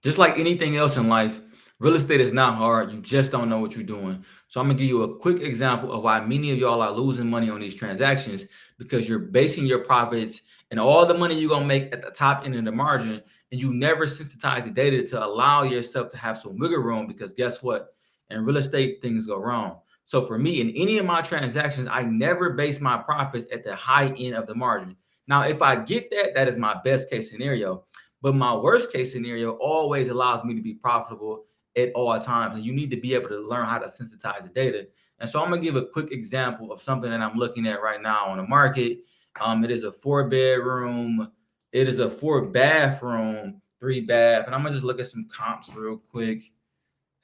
Just like anything else in life, real estate is not hard. You just don't know what you're doing. So I'm gonna give you a quick example of why many of y'all are losing money on these transactions because you're basing your profits and all the money you're gonna make at the top end of the margin, and you never sensitize the data to allow yourself to have some wiggle room. Because guess what? In real estate, things go wrong. So for me, in any of my transactions, I never base my profits at the high end of the margin. Now, if I get that, that is my best case scenario. But my worst case scenario always allows me to be profitable at all times. And you need to be able to learn how to sensitize the data. And so I'm gonna give a quick example of something that I'm looking at right now on the market. It is a 4 bedroom, it is a 4 bathroom, 3 bath. And I'm gonna just look at some comps real quick.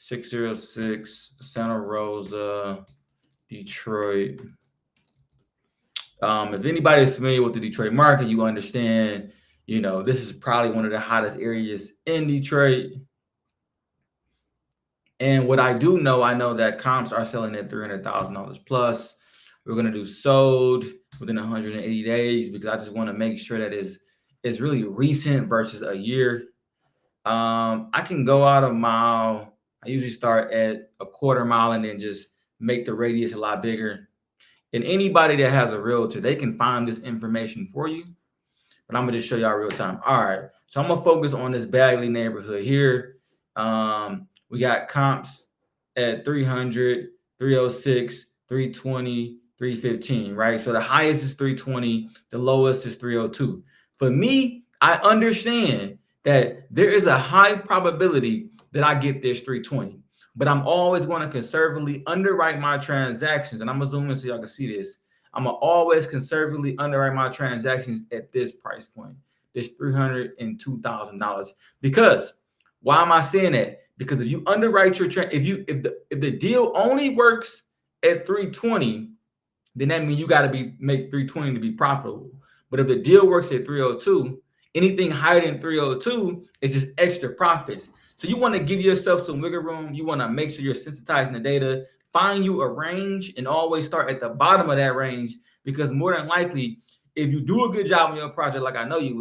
606 Santa Rosa, Detroit. If anybody is familiar with the Detroit market, you understand, this is probably one of the hottest areas in Detroit. And what I do know, I know that comps are selling at $300,000 plus. We're gonna do sold within 180 days because I just want to make sure that is really recent versus a year. I can go out a mile. I usually start at a quarter mile and then just make the radius a lot bigger. And anybody that has a realtor, they can find this information for you. But I'm gonna just show y'all real time. All right, so I'm gonna focus on this Bagley neighborhood here. We got comps at 300, 306, 320, 315, right? So the highest is 320, the lowest is 302. For me, I understand that there is a high probability that I get this 320, but I'm always going to conservatively underwrite my transactions. And I'm gonna zoom in so y'all can see this. I'm gonna always conservatively underwrite my transactions at this price point, this $302,000. Because why am I saying that? Because if you underwrite your if the deal only works at 320, then that means you got to make 320 to be profitable. But if the deal works at 302, anything higher than 302 is just extra profits. So you want to give yourself some wiggle room. You want to make sure you're sensitizing the data. Find you a range and always start at the bottom of that range, because more than likely, if you do a good job on your project, like I know you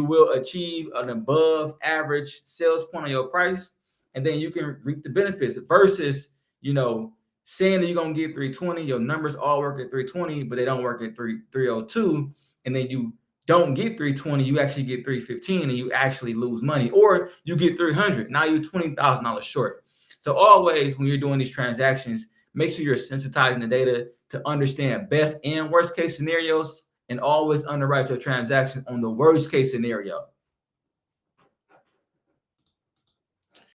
will achieve an above average sales point on your price, and then you can reap the benefits versus, saying that you're gonna get 320, your numbers all work at 320, but they don't work at 302, and then you don't get 320, you actually get 315, and you actually lose money, or you get 300. Now you're $20,000 short. So always when you're doing these transactions, make sure you're sensitizing the data to understand best and worst case scenarios, and always underwrite your transaction on the worst case scenario.